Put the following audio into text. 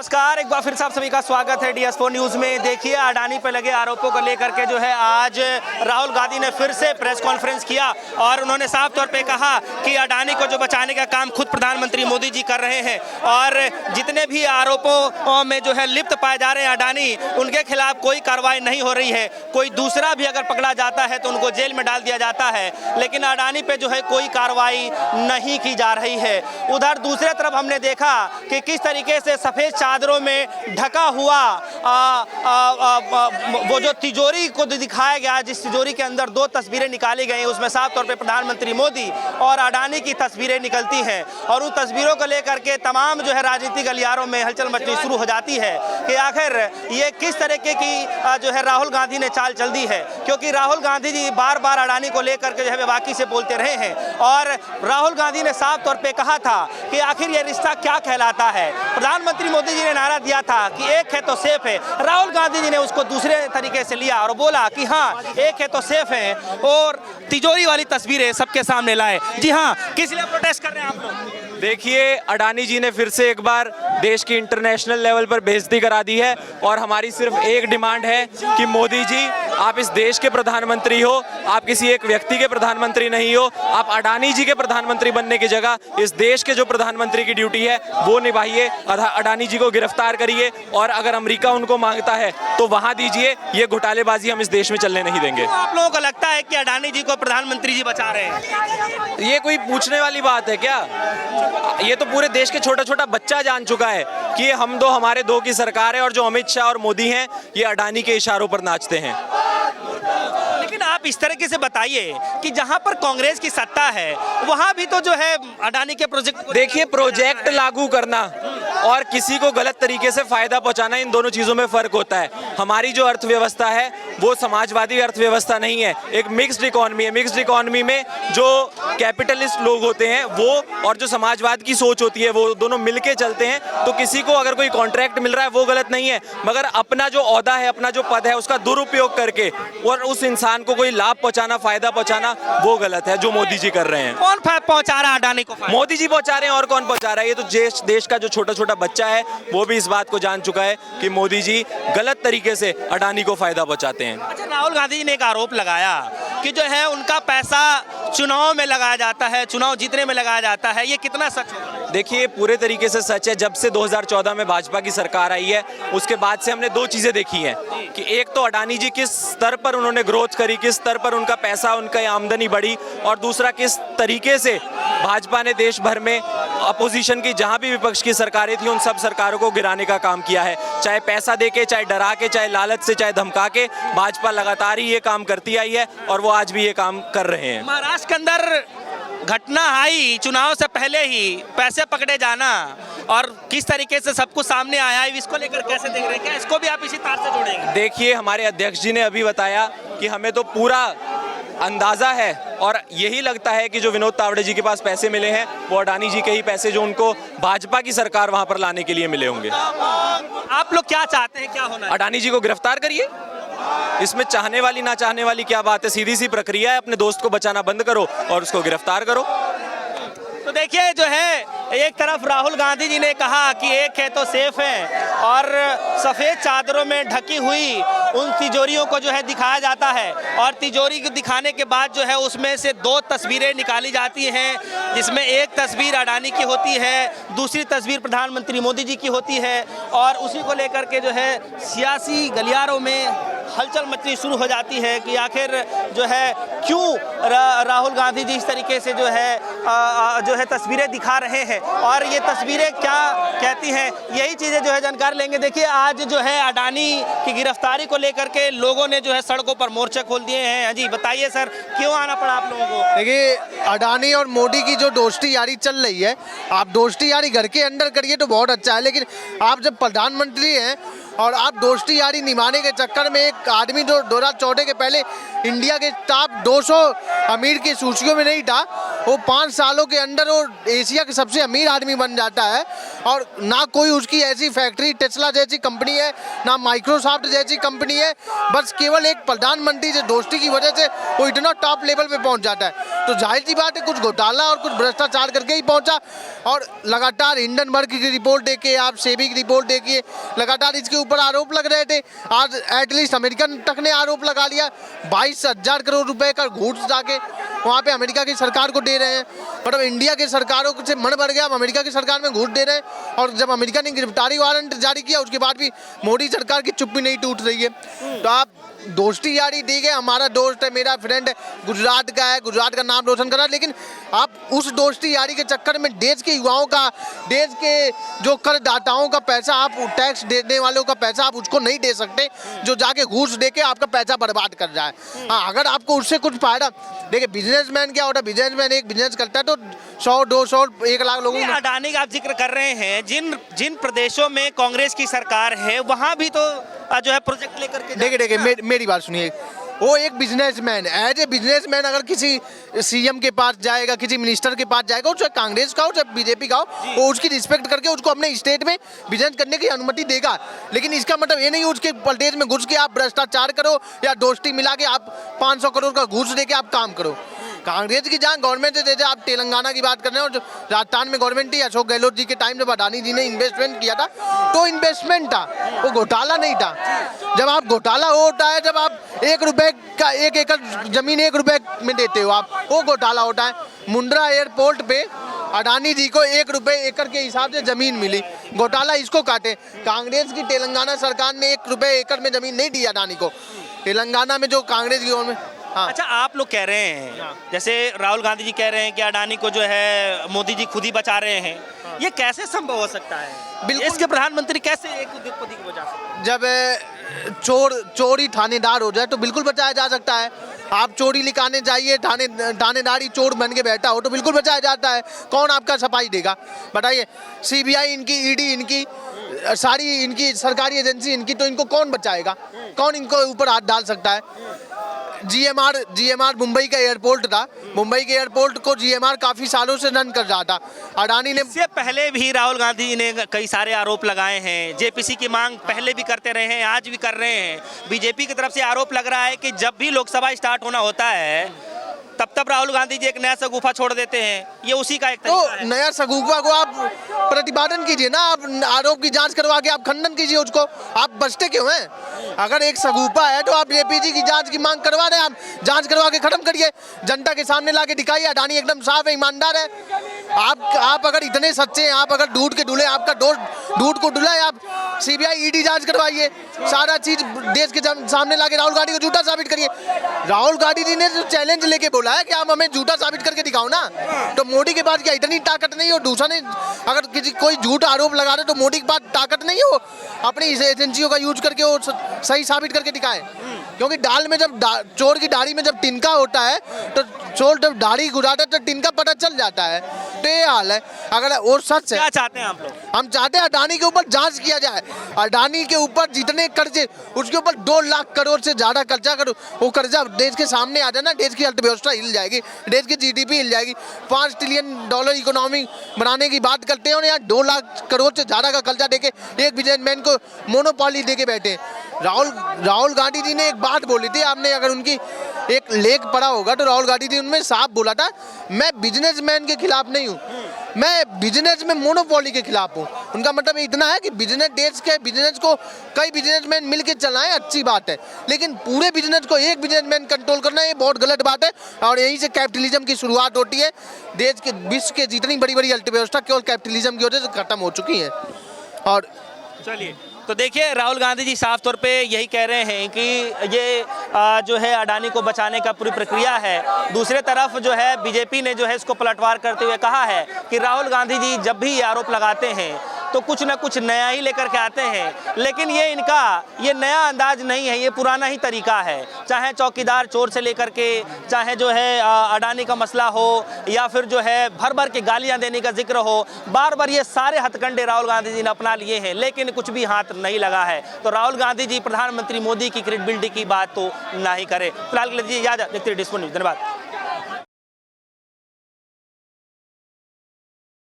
नमस्कार, एक बार फिर से आप सभी का स्वागत है DS4 न्यूज़ में। देखिए, अडानी पर लगे आरोपों को लेकर के जो है आज राहुल गांधी ने फिर से प्रेस कॉन्फ्रेंस किया और उन्होंने साफ तौर पे कहा कि अडानी को जो बचाने का काम खुद प्रधानमंत्री मोदी जी कर रहे हैं और जितने भी आरोपों में जो है लिप्त पाए जा रहे हैं अडानी, उनके खिलाफ कोई कार्रवाई नहीं हो रही है। कोई दूसरा भी अगर पकड़ा जाता है तो उनको जेल में डाल दिया जाता है, लेकिन अडानी पे जो है कोई कार्रवाई नहीं की जा रही है। उधर दूसरे तरफ हमने देखा कि किस तरीके से सफ़ेद चादरों में ढका हुआ वो जो तिजोरी को दिखाया गया, जिस तिजोरी के अंदर दो तस्वीरें निकाली गई, उसमें साफ तौर पे प्रधानमंत्री मोदी और अडानी की तस्वीरें निकलती हैं और उन तस्वीरों को लेकर के तमाम जो है राजनीतिक गलियारों में हलचल मचनी शुरू हो जाती है कि आखिर ये किस तरीके की जो है राहुल गांधी ने चाल चल दी है। क्योंकि राहुल गांधी जी बार बार अडानी को लेकर के जो है बेबाकी से बोलते रहे हैं और राहुल गांधी ने साफ तौर पर कहा था कि आखिर ये रिश्ता क्या कहलाता है। प्रधानमंत्री मोदी जी ने नारा दिया था कि एक है तो सेफ है। राहुल गांधी जी ने उसको दूसरे तरीके से लिया और बोला कि हाँ, एक है तो सेफ है और तिजोरी वाली तस्वीरें सबके सामने लाए। जी हाँ, किस लिए प्रोटेस्ट कर रहे हैं आप लोग? देखिए, अडानी जी ने फिर से एक बार देश की इंटरनेशनल लेवल पर बेइज्जती करा दी है और हमारी सिर्फ एक डिमांड है कि मोदी जी, आप इस देश के प्रधानमंत्री हो, आप किसी एक व्यक्ति के प्रधानमंत्री नहीं हो। आप अडानी जी के प्रधानमंत्री बनने की जगह इस देश के जो प्रधानमंत्री की ड्यूटी है वो निभाइए। अडानी जी को गिरफ्तार करिए और अगर अमेरिका उनको मांगता है तो वहां दीजिए। ये घोटालेबाजी हम इस देश में चलने नहीं देंगे। आप लोगों को लगता है कि अडानी जी को प्रधानमंत्री जी बचा रहे हैं? ये कोई पूछने वाली बात है क्या? ये तो पूरे देश के छोटा छोटा बच्चा जान चुका है कि हम दो, हमारे दो की सरकार है और जो अमित शाह और मोदी हैं ये अडानी के इशारों पर नाचते हैं। लेकिन आप इस तरीके से बताइए कि जहां पर कांग्रेस की सत्ता है वहां भी तो जो है अडानी के प्रोजेक्ट, देखिए, प्रोजेक्ट लागू करना और किसी को गलत तरीके से फायदा पहुंचाना, इन दोनों चीजों में फर्क होता है। हमारी जो अर्थव्यवस्था है वो समाजवादी अर्थव्यवस्था नहीं है, एक मिक्स्ड इकोनॉमी है। मिक्स्ड इकोनॉमी में जो कैपिटलिस्ट लोग होते हैं वो और जो समाजवाद की सोच होती है वो दोनों मिलके चलते हैं। तो किसी को अगर कोई कॉन्ट्रैक्ट मिल रहा है वो गलत नहीं है, मगर अपना जो ओहदा है, अपना जो पद है, उसका दुरुपयोग करके और उस इंसान को कोई लाभ पहुंचाना, फायदा पहुंचाना, वो गलत है जो मोदी जी कर रहे हैं। कौन पहुंचा रहा है अडानी को? मोदी जी पहुंचा रहे हैं और कौन पहुंचा रहा है? ये तो देश का जो छोटा छोटा बच्चा है वो भी इस बात को जान चुका है कि मोदी जी गलत तरीके से अडानी को फायदा पहुंचाते हैं। अच्छा, राहुल गांधी जी ने एक आरोप लगाया कि जो है उनका पैसा चुनाव में लगाया जाता है, चुनाव जीतने में लगाया जाता है। ये कितना सच है? देखिए, पूरे तरीके से सच है। जब से 2014 में भाजपा की सरकार आई है उसके बाद से हमने दो चीजें देखी हैं कि एक तो अडानी जी किस स्तर पर उन्होंने ग्रोथ करी, किस स्तर पर उनका पैसा, उनका आमदनी बढ़ी, और दूसरा किस तरीके से भाजपा ने देश भर में अपोजिशन की जहां भी विपक्ष की सरकारें थी उन सब सरकारों को गिराने का काम किया है। चाहे पैसा देके, चाहे डरा के, चाहे लालच से, चाहे धमका के, भाजपा लगातार ही ये काम करती आई है और वो आज भी ये काम कर रहे हैं। महाराष्ट्र के अंदर घटना आई चुनाव से पहले ही, पैसे पकड़े जाना और किस तरीके से सब कुछ सामने आया है, इसको लेकर कैसे देख रहे हैं? क्या इसको भी आप इसी तार से जोड़ेंगे? देखिए, हमारे अध्यक्ष जी ने अभी बताया कि हमें तो पूरा अंदाजा है और यही लगता है कि जो विनोद तावड़े जी के पास पैसे मिले हैं वो अडानी जी के ही पैसे जो उनको भाजपा की सरकार वहां पर लाने के लिए मिले होंगे। आप लोग क्या चाहते हैं, क्या होना है? अडानी जी को गिरफ्तार करिए। इसमें चाहने वाली ना चाहने वाली क्या बात है? सीधी सी प्रक्रिया है, अपने दोस्त को बचाना बंद करो और उसको गिरफ्तार करो। तो देखिए, जो है एक तरफ राहुल गांधी जी ने कहा कि एक है तो सेफ है और सफ़ेद चादरों में ढकी हुई उन तिजोरियों को जो है दिखाया जाता है और तिजोरी को दिखाने के बाद जो है उसमें से दो तस्वीरें निकाली जाती हैं, जिसमें एक तस्वीर अडानी की होती है, दूसरी तस्वीर प्रधानमंत्री मोदी जी की होती है और उसी को लेकर के जो है सियासी गलियारों में हलचल मचनी शुरू हो जाती है कि आखिर जो है क्यों राहुल गांधी जी इस तरीके से जो है तस्वीरें दिखा रहे हैं और ये तस्वीरें क्या कहती हैं, यही चीज़ें जो है जानकारी लेंगे। देखिए, आज जो है अडानी की गिरफ्तारी को लेकर के लोगों ने जो है सड़कों पर मोर्चे खोल दिए हैं। जी बताइए सर, क्यों आना पड़ा आप लोगों को? देखिए, अडानी और मोदी की जो दोस्ती यारी चल रही है, आप दोस्ती यारी घर के अंदर करिए तो बहुत अच्छा है, लेकिन आप जब प्रधानमंत्री हैं और आप दोस्ती यारी निभाने के चक्कर में एक आदमी जो 2014 के पहले इंडिया के टॉप 200 अमीर की सूचियों में नहीं था, वो 5 सालों के अंदर वो एशिया के सबसे अमीर आदमी बन जाता है। और ना कोई उसकी ऐसी फैक्ट्री टेस्ला जैसी कंपनी है, ना माइक्रोसॉफ्ट जैसी कंपनी है, बस केवल एक प्रधानमंत्री से दोस्ती की वजह से वो इतना टॉप लेवल पे पहुंच जाता है। तो जाहिर सी बात है कुछ घोटाला और कुछ भ्रष्टाचार करके ही पहुंचा। और लगातार हिंडनबर्ग की रिपोर्ट देखिए, आप सेबी की रिपोर्ट देखिए, लगातार इसके ऊपर आरोप लग रहे थे। आज एटलीस्ट अमेरिकन तक ने आरोप लगा लिया, 22,000 करोड़ रुपए का घूस जाके वहाँ पे अमेरिका की सरकार को दे रहे हैं। मतलब इंडिया की सरकारों से मन बढ़ गया, अब अमेरिका की सरकार में घूस दे रहे हैं। और जब अमेरिका ने गिरफ्तारी वारंट जारी किया उसके बाद भी मोदी सरकार की चुप्पी नहीं टूट रही है। तो आप दोस्ती यारी दी गई, हमारा दोस्त है, मेरा फ्रेंड है, गुजरात का है, गुजरात का नाम रोशन करा, लेकिन आप उस दोस्ती यारी के चक्कर में देश के युवाओं का, देश के जो करदाताओं का पैसा, आप टैक्स देने वालों का पैसा आप उसको नहीं दे सकते जो जाके घूस दे के आपका पैसा बर्बाद कर जाए। हाँ, अगर आपको उससे कुछ फायदा, देखिए बिजनेसमैन क्या होता है, बिजनेसमैन एक बिजनेस करता है तो 100, 200, 1 लाख लोगों में। अडानी का आप जिक्र कर रहे हैं, जिन प्रदेशों में कांग्रेस की सरकार है वहां भी तो जो है प्रोजेक्ट लेकर के देखिए मेरी बात सुनिए, वो एक बिजनेसमैन, एज ए बिजनेसमैन अगर किसी सीएम के पास जाएगा, किसी मिनिस्टर के पास जाएगा, चाहे कांग्रेस का हो चाहे बीजेपी का हो, वो उसकी रिस्पेक्ट करके उसको अपने स्टेट में बिजनेस करने की अनुमति देगा। लेकिन इसका मतलब ये नहीं उसके प्रदेश में घुस के आप भ्रष्टाचार करो या दोस्ती मिला के आप 500 करोड़ का घूस दे के आप काम करो। कांग्रेस की जहाँ गवर्नमेंट है, जैसे आप तेलंगाना की बात कर रहे हैं और जो राजस्थान में गवर्नमेंट थी अशोक गहलोत जी के टाइम जब अडानी जी ने इन्वेस्टमेंट किया था तो इन्वेस्टमेंट था, वो घोटाला नहीं था। जब आप घोटाला होता है जब आप 1 रुपए का 1 एकड़ जमीन 1 रुपए में देते हो आप, वो घोटाला होता है। मुंद्रा एयरपोर्ट पे अडानी जी को 1 रुपए एकड़ के हिसाब से जमीन मिली, घोटाला इसको काटे। कांग्रेस की तेलंगाना सरकार ने 1 रुपए एकड़ में जमीन नहीं दी अडानी को, तेलंगाना में जो कांग्रेस की गवर्नमेंट। हाँ। अच्छा, आप लोग कह रहे हैं, जैसे राहुल गांधी जी कह रहे हैं कि अडानी को जो है मोदी जी खुद ही बचा रहे हैं, ये कैसे संभव हो सकता है? बिल्कुल। इसके प्रधानमंत्री कैसे एक उद्योगपति को बचा सकते हैं? जब चोरी थानेदार हो जाए तो बिल्कुल बचाया जा सकता है। आप चोरी लिखाने जाइए, थानेदारी चोर बन के बैठा हो तो बिल्कुल बचाया जाता है। कौन आपका सफाई देगा बताइए? सीबीआई इनकी, ईडी इनकी, सारी इनकी सरकारी एजेंसी इनकी, तो इनको कौन बचाएगा? कौन इनको ऊपर हाथ डाल सकता है? जीएमआर मुंबई का एयरपोर्ट था, मुंबई के एयरपोर्ट को जीएमआर काफी सालों से रन कर रहा था। अडानी ने, इससे पहले भी राहुल गांधी जी ने कई सारे आरोप लगाए हैं, जेपीसी की मांग पहले भी करते रहे हैं, आज भी कर रहे हैं। बीजेपी की तरफ से आरोप लग रहा है कि जब भी लोकसभा स्टार्ट होना होता है तब राहुल गांधी जी एक नया सगुफा छोड़ देते हैं, ये उसी का एक तरीका है। नया सगुफा को आप प्रतिपादन कीजिए ना, आप आरोप की जांच करवा के आप खंडन कीजिए उसको, आप बचते क्यों हैं? अगर एक सगुफा है तो आप जेपीसी की जांच की मांग करवा रहे हैं, आप जांच करवा के खत्म करिए, जनता के सामने ला के दिखाइए अडानी एकदम साफ है, ईमानदार है। आप अगर इतने सच्चे हैं, आप अगर दूध के डुले, आपका दोस्त दूध को डुला है, आप सीबीआई ईडी जांच करवाइए, सारा चीज देश के सामने ला के राहुल गांधी को झूठा साबित करिए। राहुल गांधी जी ने जो चैलेंज लेके बोला है कि आप हमें झूठा साबित करके दिखाओ ना, तो मोदी के पास क्या इतनी ताकत नहीं हो? दूसरा ने अगर किसी कोई झूठ आरोप लगा रहे तो मोदी के पास ताकत नहीं हो अपनी एजेंसियों का यूज करके वो सही साबित करके दिखाए? क्योंकि दाल में जब चोर की दाढ़ी में जब तिनका होता है तो चोर जब दाढ़ी घुराता है तो तिनका पता चल जाता है। तो ये हाल है। अगर और सच है, क्या चाहते हैं आप लोग? हम चाहते हैं अडानी के ऊपर जांच किया जाए, अडानी के ऊपर जितने कर्जे, उसके ऊपर 2 लाख करोड़ से ज्यादा कर्जा करो, वो कर्जा देश के सामने आ जाए ना, देश की अर्थव्यवस्था हिल जाएगी, देश की जीडीपी हिल जाएगी। $5 ट्रिलियन इकोनॉमी बनाने की बात करते हैं और यहाँ 2 लाख करोड़ से ज्यादा का कर्जा देके एक बिजनेसमैन को मोनोपोली देके बैठे। राहुल गांधी जी ने एक बात बोली थी, आपने अगर उनकी एक लेख पढ़ा होगा तो राहुल गांधी जी उनमें साफ बोला था, मैं बिजनेसमैन के खिलाफ नहीं हूँ, मैं बिजनेस में मोनोपोली के खिलाफ हूँ। उनका मतलब इतना है कि बिजनेस, देश के बिजनेस को कई बिजनेसमैन मिलकर चलाएं, अच्छी बात है, लेकिन पूरे बिजनेस को एक बिजनेसमैन कंट्रोल करना ये बहुत गलत बात है। और यहीं से कैपिटलिज्म की शुरुआत होती है। देश के, विश्व के जितनी बड़ी बड़ी अर्थव्यवस्था केवल कैपिटलिज्म की वजह से खत्म हो चुकी है। और चलिए, तो देखिए राहुल गांधी जी साफ तौर पे यही कह रहे हैं कि ये जो है अडानी को बचाने का पूरी प्रक्रिया है। दूसरे तरफ जो है बीजेपी ने जो है इसको पलटवार करते हुए कहा है कि राहुल गांधी जी जब भी ये आरोप लगाते हैं तो कुछ ना कुछ नया ही लेकर के आते हैं, लेकिन ये नया अंदाज नहीं है, ये पुराना ही तरीका है। चाहे चौकीदार चोर से लेकर के, चाहे जो है अडानी का मसला हो, या फिर जो है भर भर के गालियां देने का जिक्र हो, बार बार ये सारे हथकंडे राहुल गांधी जी ने अपना लिए हैं, लेकिन कुछ भी हाथ नहीं लगा है। तो राहुल गांधी जी प्रधानमंत्री मोदी की क्रेडिबिलिटी की बात तो ना ही करे। फिलहाल के लिए इजाजत, देखते रहिए डिस्को न्यूज़। धन्यवाद।